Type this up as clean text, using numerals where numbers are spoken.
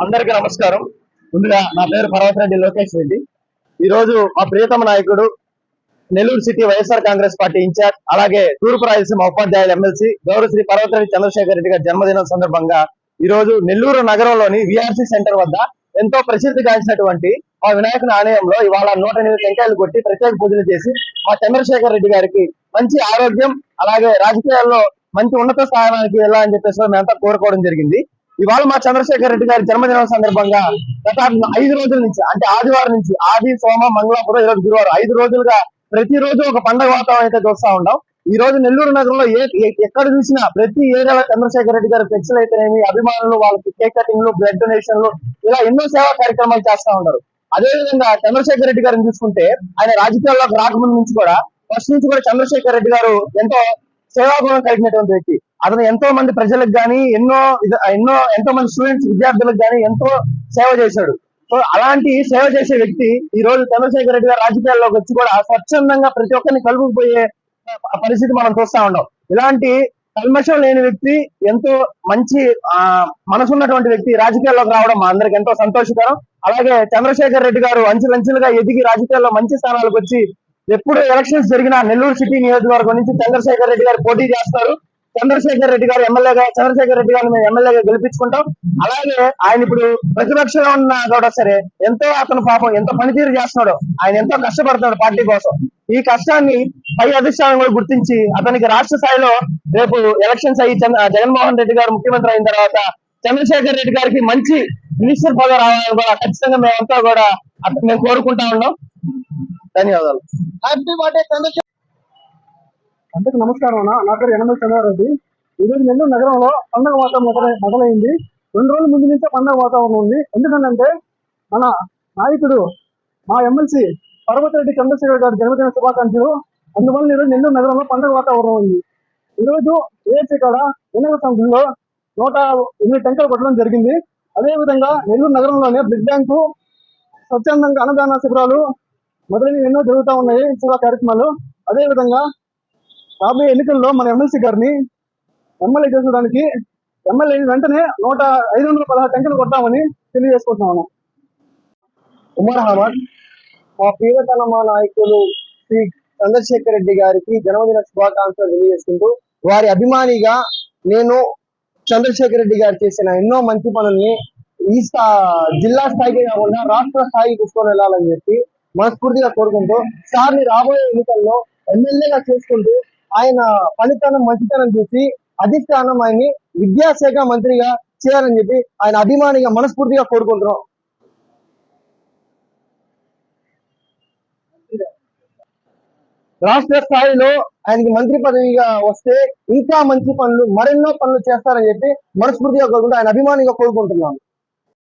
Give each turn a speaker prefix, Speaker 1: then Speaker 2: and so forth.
Speaker 1: అందరికీ నమస్కారం. ముందుగా నా పేరు పర్వతరెడ్డి లోకేష్ రెడ్డి. ఈ రోజు మా ప్రియతమ నాయకుడు Nellore city YSR Congress party in-charge, అలాగే తూర్పు రాయలసీమ ఉపాధ్యాయులు ఎమ్మెల్సీ గౌరవ శ్రీ పర్వతరెడ్డి చంద్రశేఖర్ రెడ్డి గారి జన్మదినం సందర్భంగా ఈ రోజు నెల్లూరు నగరంలోని విఆర్సీ సెంటర్ వద్ద ఎంతో ప్రసిద్ధిగాంచినటువంటి మా వినాయకుని ఆలయంలో ఇవాళ 108 టెంకాయలు కొట్టి ప్రత్యేక పూజలు చేసి మా చంద్రశేఖర్ రెడ్డి గారికి మంచి ఆరోగ్యం, అలాగే రాజకీయాల్లో మంచి ఉన్నత స్థానానికి వెళ్ళాలని చెప్పేసి మేమంతా కోరుకోవడం జరిగింది. ఇవాళ మా చంద్రశేఖర్ రెడ్డి గారి జన్మదినం సందర్భంగా గత 5 రోజుల నుంచి, అంటే ఆదివారం నుంచి, ఆది సోమ మంగళవారం ఈరోజు గురువారం 5 రోజులుగా ప్రతిరోజు ఒక పండుగ వాతావరణం అయితే చూస్తా ఉంటాం. ఈ రోజు నెల్లూరు నగరంలో ఎక్కడ చూసినా ప్రతి ఏరియాలో చంద్రశేఖర్ రెడ్డి గారి చర్చలు అయితేనేమి, అభిమానులు వాళ్ళకి కేక్ కటింగ్లు, బ్లడ్ డొనేషన్లు, ఇలా ఎన్నో సేవా కార్యక్రమాలు చేస్తా ఉంటారు. అదేవిధంగా చంద్రశేఖర్ రెడ్డి గారిని చూసుకుంటే ఆయన రాజకీయాల్లోకి రాకముందు నుంచి కూడా ఫస్ట్ నుంచి కూడా చంద్రశేఖర్ రెడ్డి గారు ఎంతో సేవాగుణం కలిగినటువంటి వ్యక్తి. అతను ఎంతో మంది ప్రజలకు కానీ ఎంతో మంది స్టూడెంట్స్ విద్యార్థులకు కానీ ఎంతో సేవ చేశాడు. సో అలాంటి సేవ చేసే వ్యక్తి ఈ రోజు చంద్రశేఖర్ రెడ్డి గారు రాజకీయాల్లోకి వచ్చి కూడా స్వచ్ఛందంగా ప్రతి ఒక్కరిని కలుపుకుపోయే పరిస్థితి మనం చూస్తా ఉన్నాం. ఇలాంటి కల్మషం లేని వ్యక్తి, ఎంతో మంచి మనసున్నటువంటి వ్యక్తి రాజకీయాల్లోకి రావడం మా అందరికి ఎంతో సంతోషకరం. అలాగే చంద్రశేఖర్ రెడ్డి గారు అంచులంచులుగా ఎదిగి రాజకీయాల్లో మంచి స్థానాలకు వచ్చి ఎప్పుడు ఎలక్షన్స్ జరిగినా నెల్లూరు సిటీ నియోజకవర్గం నుంచి చంద్రశేఖర్ రెడ్డి గారు పోటీ చేస్తారు. చంద్రశేఖర్ రెడ్డి గారు ఎమ్మెల్యేగా, చంద్రశేఖర్ రెడ్డి గారిని మేము ఎమ్మెల్యేగా గెలిపించుకుంటాం. అలాగే ఆయన ఇప్పుడు ప్రతిపక్షంలో ఉన్నా కూడా సరే ఎంతో అతను పాపం ఎంతో పనితీరు చేస్తున్నాడు. ఆయన ఎంతో కష్టపడుతున్నాడు పార్టీ కోసం. ఈ కష్టాన్ని పై అధిష్టానం కూడా గుర్తించి అతనికి రాష్ట్ర స్థాయిలో రేపు ఎలక్షన్స్ అయ్యి జగన్మోహన్ రెడ్డి గారు ముఖ్యమంత్రి అయిన తర్వాత చంద్రశేఖర్ రెడ్డి గారికి మంచి మినిస్టర్ పదవి రావాలని కూడా ఖచ్చితంగా మేమంతా కూడా మేము కోరుకుంటా ఉన్నాం. ధన్యవాదాలు. Happy birthday Chandrasekhar.
Speaker 2: అందరికి నమస్కారం అన్న. నా పేరు యనమల చంద్రారెడ్డి. ఈరోజు నెల్లూరు నగరంలో పండుగ వాతావరణం మొదలైంది. 2 రోజుల ముందు నుంచే పండుగ వాతావరణం ఉంది. ఎందుకంటే మన నాయకుడు మా ఎమ్మెల్సీ పర్వతరెడ్డి చంద్రశేఖర్ గారి జన్మదిన శుభాకాంక్షలు. అందువల్ల ఈరోజు నెల్లూరు నగరంలో పండుగ వాతావరణం ఉంది. ఈరోజు ఏఎస్సీ కాడ వినాయక సంఘంలో 108 టెంకాయలు కొట్టడం జరిగింది. అదేవిధంగా నెల్లూరు నగరంలోనే బ్లడ్ బ్యాంకు, స్వచ్ఛందంగా అన్నదాన శిబిరాలు మొదలైనవి ఎన్నో జరుగుతూ ఉన్నాయి సేవా కార్యక్రమాలు. అదేవిధంగా రాబోయే ఎన్నికల్లో మన ఎమ్మెల్సీ గారిని ఎమ్మెల్యే చేసుకోవడానికి ఎమ్మెల్యే వెంటనే 516 టెంకలు కొట్టామని తెలియజేసుకుంటున్నాను.
Speaker 1: ఉమర్ అహ్మద్. మా ప్రియతమ నాయకులు శ్రీ చంద్రశేఖర్ రెడ్డి గారికి జన్మదిన శుభాకాంక్షలు తెలియజేసుకుంటూ, వారి అభిమానిగా నేను చంద్రశేఖర్ రెడ్డి గారు చేసిన ఎన్నో మంచి పనుల్ని జిల్లా స్థాయికి కాకుండా రాష్ట్ర స్థాయికి తీసుకొని వెళ్ళాలని చెప్పి మనస్ఫూర్తిగా కోరుకుంటూ, సార్ని రాబోయే ఎన్నికల్లో ఎమ్మెల్యేగా చేసుకుంటూ ఆయన పనితనం, మంచితనం చూసి అధిష్టానం ఆయన్ని విద్యాశాఖ మంత్రిగా చేయాలని చెప్పి ఆయన అభిమానిగా మనస్ఫూర్తిగా కోరుకుంటున్నాం. రాష్ట్ర స్థాయిలో ఆయనకి మంత్రి పదవిగా వస్తే ఇంకా మంచి పనులు, మరెన్నో పనులు చేస్తారని చెప్పి మనస్ఫూర్తిగా కోరుకుంటూ ఆయన అభిమానిగా కోరుకుంటున్నాను.